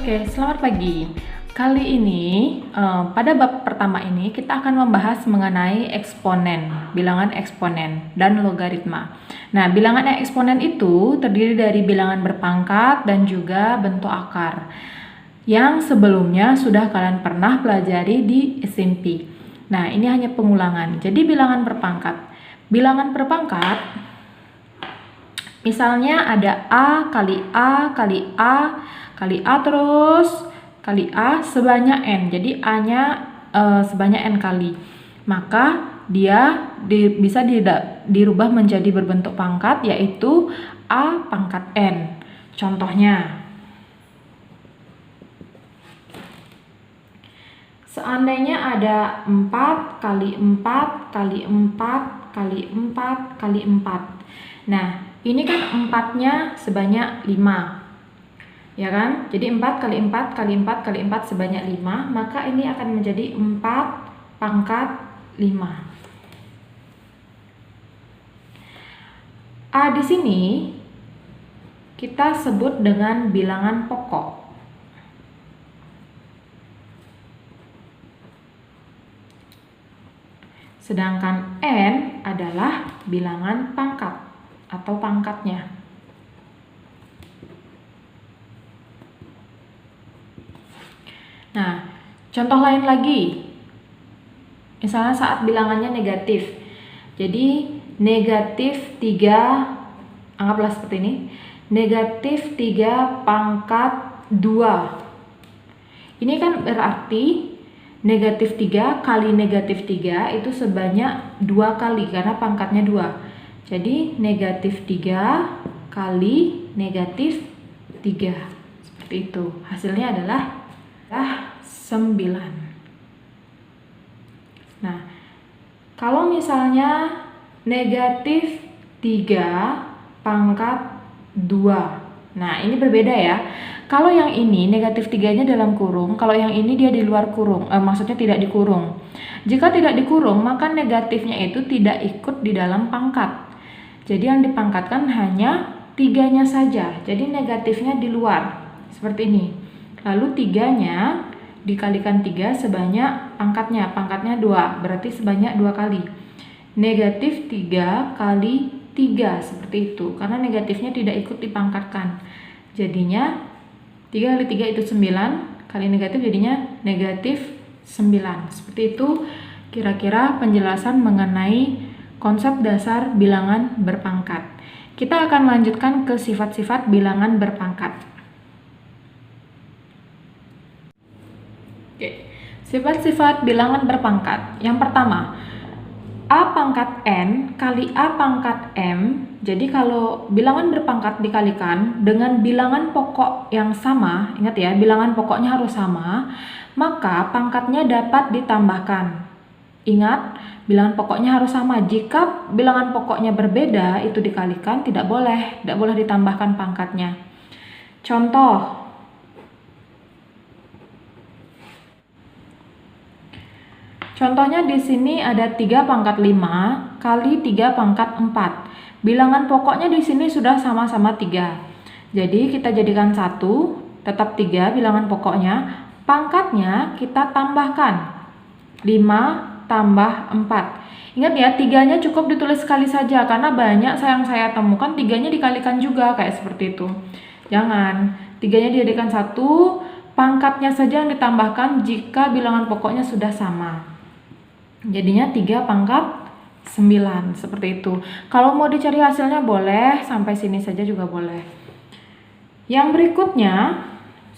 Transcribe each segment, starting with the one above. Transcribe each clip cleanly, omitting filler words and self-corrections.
Oke, selamat pagi. Kali ini, pada bab pertama ini kita akan membahas mengenai eksponen, bilangan eksponen, dan logaritma. Nah, bilangan eksponen itu terdiri dari bilangan berpangkat dan juga bentuk akar, yang sebelumnya sudah kalian pernah pelajari di SMP. Nah, ini hanya pengulangan. Jadi bilangan berpangkat. Bilangan berpangkat, misalnya ada A kali A kali A kali A terus kali A sebanyak N. Jadi A-nya sebanyak N kali. Maka dia bisa dirubah menjadi berbentuk pangkat, yaitu A pangkat N. Contohnya, seandainya ada 4 kali 4 kali 4 kali 4 kali 4. Nah, ini kan 4-nya sebanyak 5. Ya kan? Jadi 4 kali 4 kali 4 kali 4 sebanyak 5, maka ini akan menjadi 4 pangkat 5. A di sini kita sebut dengan bilangan pokok. Sedangkan N adalah bilangan pangkat atau pangkatnya. Nah, contoh lain lagi. Misalnya saat bilangannya negatif. Jadi, negatif 3, anggaplah seperti ini. Negatif 3 pangkat 2. Ini kan berarti negatif 3 kali negatif 3 itu sebanyak 2 kali karena pangkatnya 2. Jadi, negatif 3 kali negatif 3. Seperti itu. Hasilnya adalah 9. Nah, kalau misalnya negatif 3 pangkat 2. Nah, ini berbeda ya. Kalau yang ini negatif 3-nya dalam kurung, kalau yang ini dia di luar kurung, maksudnya tidak dikurung. Jika tidak dikurung, maka negatifnya itu tidak ikut di dalam pangkat. Jadi yang dipangkatkan hanya 3-nya saja. Jadi negatifnya di luar. Seperti ini. Lalu 3-nya dikalikan 3 sebanyak pangkatnya 2, berarti sebanyak 2 kali. Negatif 3 kali 3, seperti itu. Karena negatifnya tidak ikut dipangkatkan. Jadinya 3 kali 3 itu 9, kali negatif jadinya negatif 9. Seperti itu kira-kira penjelasan mengenai konsep dasar bilangan berpangkat. Kita akan lanjutkan ke sifat-sifat bilangan berpangkat. Oke, sifat-sifat bilangan berpangkat. Yang pertama, A pangkat N kali A pangkat M. Jadi kalau bilangan berpangkat dikalikan dengan bilangan pokok yang sama, ingat ya, bilangan pokoknya harus sama, maka pangkatnya dapat ditambahkan. Ingat, bilangan pokoknya harus sama. Jika bilangan pokoknya berbeda, itu dikalikan tidak boleh ditambahkan pangkatnya. Contoh, contohnya di sini ada 3 pangkat 5 kali 3 pangkat 4. Bilangan pokoknya di sini sudah sama-sama 3. Jadi kita jadikan 1, tetap 3 bilangan pokoknya. Pangkatnya kita tambahkan 5 tambah 4. Ingat ya, 3-nya cukup ditulis sekali saja karena banyak yang saya temukan 3-nya dikalikan juga kayak seperti itu. Jangan, 3-nya dijadikan 1, pangkatnya saja yang ditambahkan jika bilangan pokoknya sudah sama. Jadinya 3 pangkat 9, seperti itu. Kalau mau dicari hasilnya boleh, sampai sini saja juga boleh. Yang berikutnya,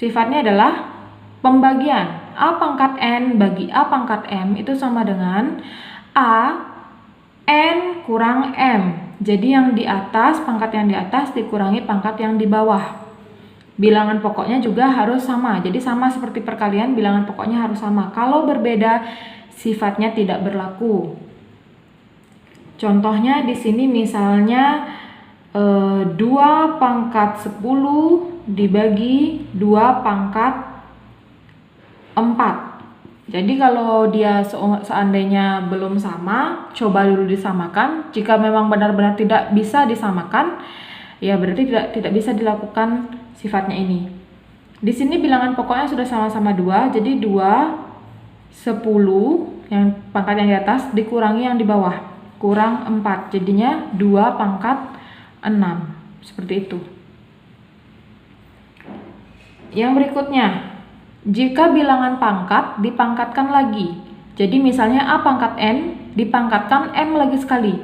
sifatnya adalah pembagian. A pangkat N bagi A pangkat M itu sama dengan A N kurang M. Jadi yang di atas, pangkat yang di atas dikurangi pangkat yang di bawah. Bilangan pokoknya juga harus sama. Jadi sama seperti perkalian, bilangan pokoknya harus sama. Kalau berbeda, sifatnya tidak berlaku. Contohnya di sini misalnya 2 pangkat 10 dibagi 2 pangkat 4. Jadi kalau dia seandainya belum sama, coba dulu disamakan. Jika memang benar-benar tidak bisa disamakan, ya berarti tidak bisa dilakukan sifatnya ini. Di sini bilangan pokoknya sudah sama-sama 2, jadi 2, 10 yang pangkat yang di atas dikurangi yang di bawah, kurang 4, jadinya 2 pangkat 6, seperti itu. Yang berikutnya, jika bilangan pangkat dipangkatkan lagi, jadi misalnya A pangkat N dipangkatkan M lagi sekali.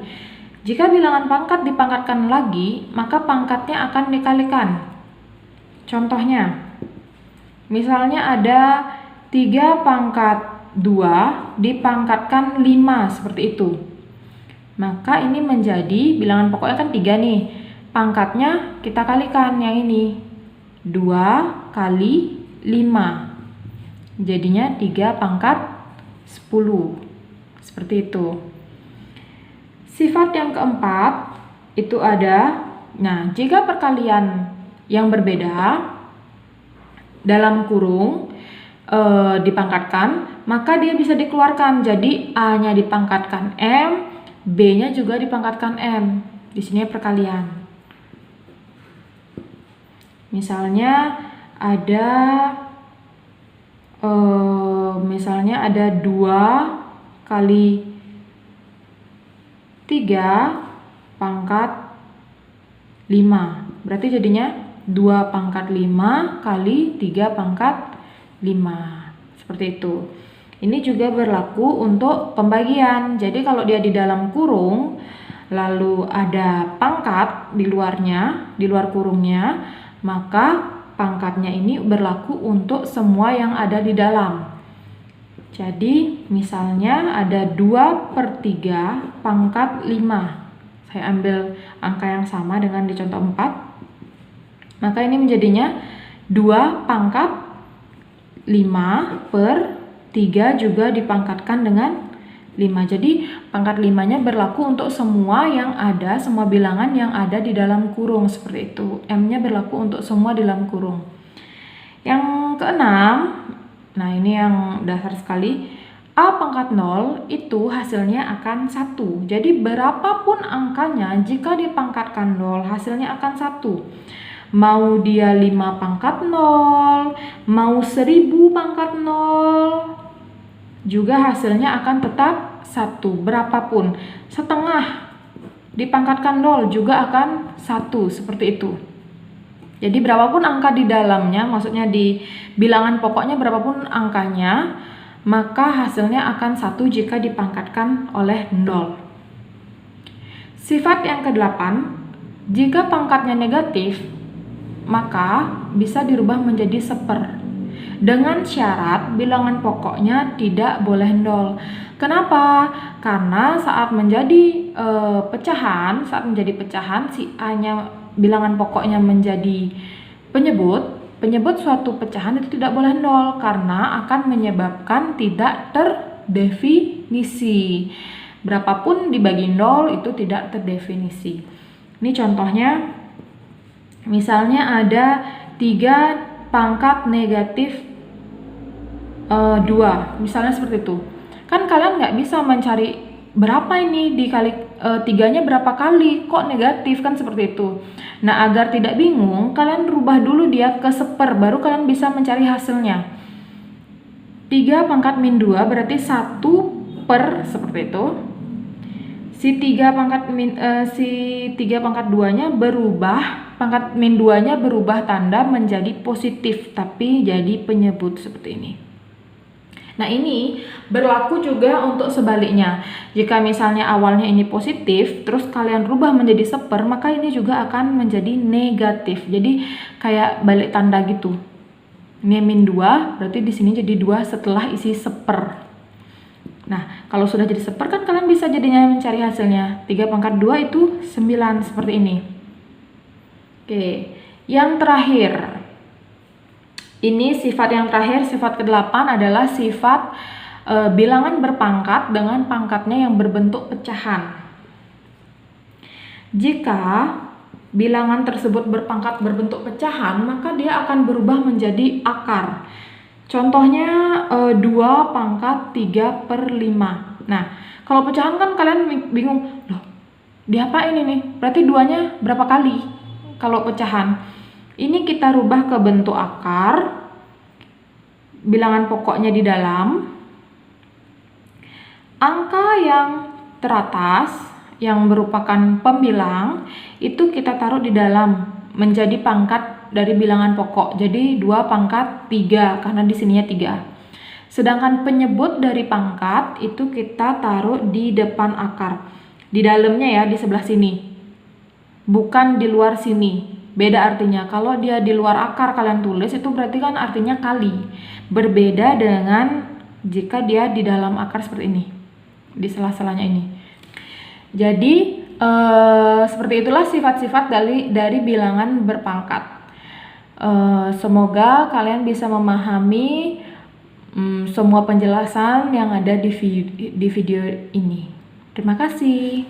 Jika bilangan pangkat dipangkatkan lagi, maka pangkatnya akan dikalikan. Contohnya, misalnya ada 3 pangkat 2 dipangkatkan 5, seperti itu. Maka ini menjadi bilangan pokoknya kan 3 nih. Pangkatnya kita kalikan yang ini. 2 kali 5. Jadinya 3 pangkat 10. Seperti itu. Sifat yang keempat itu ada, nah, jika perkalian yang berbeda dalam kurung dipangkatkan, maka dia bisa dikeluarkan. Jadi A-nya dipangkatkan M, B-nya juga dipangkatkan M. Di sini perkalian. Misalnya ada 2 kali 3 pangkat 5. Berarti jadinya 2 pangkat 5 kali 3 pangkat 5. Seperti itu. Ini juga berlaku untuk pembagian. Jadi kalau dia di dalam kurung, lalu ada pangkat di luarnya, di luar kurungnya, maka pangkatnya ini berlaku untuk semua yang ada di dalam. Jadi misalnya ada 2/3 pangkat 5. Saya ambil angka yang sama dengan di contoh 4. Maka ini menjadinya 2 pangkat 5/3 juga dipangkatkan dengan 5. Jadi pangkat 5-nya berlaku untuk semua yang ada, semua bilangan yang ada di dalam kurung, seperti itu. M-nya berlaku untuk semua di dalam kurung. Yang keenam, nah ini yang dasar sekali, A pangkat 0 itu hasilnya akan 1. Jadi berapapun angkanya, jika dipangkatkan 0 hasilnya akan 1. Mau dia 5 pangkat 0, mau 1000 pangkat 0, juga hasilnya akan tetap 1. Berapapun, setengah dipangkatkan 0 juga akan 1, seperti itu. Jadi berapapun angka di dalamnya, maksudnya di bilangan pokoknya berapapun angkanya, maka hasilnya akan 1 jika dipangkatkan oleh 0. Sifat yang ke-8, jika pangkatnya negatif, maka bisa dirubah menjadi 1/4. Dengan syarat bilangan pokoknya tidak boleh 0. Kenapa? Karena saat menjadi pecahan, si A-nya bilangan pokoknya menjadi penyebut suatu pecahan itu tidak boleh 0 karena akan menyebabkan tidak terdefinisi. Berapapun dibagi 0 itu tidak terdefinisi. Ini contohnya, misalnya ada 3 pangkat negatif 2, misalnya seperti itu. Kan kalian nggak bisa mencari berapa ini dikali 3-nya berapa kali, kok negatif, kan seperti itu. Nah, agar tidak bingung, kalian rubah dulu dia ke 1/4, baru kalian bisa mencari hasilnya. 3 pangkat min 2 berarti 1/, seperti itu. Si 3 pangkat 2-nya berubah, pangkat min 2-nya berubah tanda menjadi positif, tapi jadi penyebut seperti ini. Nah, ini berlaku juga untuk sebaliknya. Jika misalnya awalnya ini positif, terus kalian rubah menjadi 1/4, maka ini juga akan menjadi negatif. Jadi kayak balik tanda gitu. Ini min 2, berarti di sini jadi 2 setelah isi 1/4. Nah, kalau sudah jadi 1/4 kan kalian bisa jadinya mencari hasilnya. 3 pangkat 2 itu 9, seperti ini. Oke, yang terakhir. Ini sifat yang terakhir, sifat ke-8 adalah sifat bilangan berpangkat dengan pangkatnya yang berbentuk pecahan. Jika bilangan tersebut berpangkat berbentuk pecahan, maka dia akan berubah menjadi akar. Contohnya 2 pangkat 3/5. Nah, kalau pecahan kan kalian bingung, loh diapain ini? Berarti 2-nya berapa kali kalau pecahan? Ini kita rubah ke bentuk akar, bilangan pokoknya di dalam. Angka yang teratas, yang merupakan pembilang, itu kita taruh di dalam, menjadi pangkat dari bilangan pokok. Jadi 2 pangkat 3, karena di sininya 3. Sedangkan penyebut dari pangkat itu kita taruh di depan akar. Di dalamnya ya, di sebelah sini. Bukan di luar sini. Beda artinya. Kalau dia di luar akar kalian tulis, itu berarti kan artinya kali. Berbeda dengan jika dia di dalam akar seperti ini. Di sela-selanya ini. Jadi, seperti itulah sifat-sifat dari bilangan berpangkat. Semoga kalian bisa memahami semua penjelasan yang ada di video ini. Terima kasih.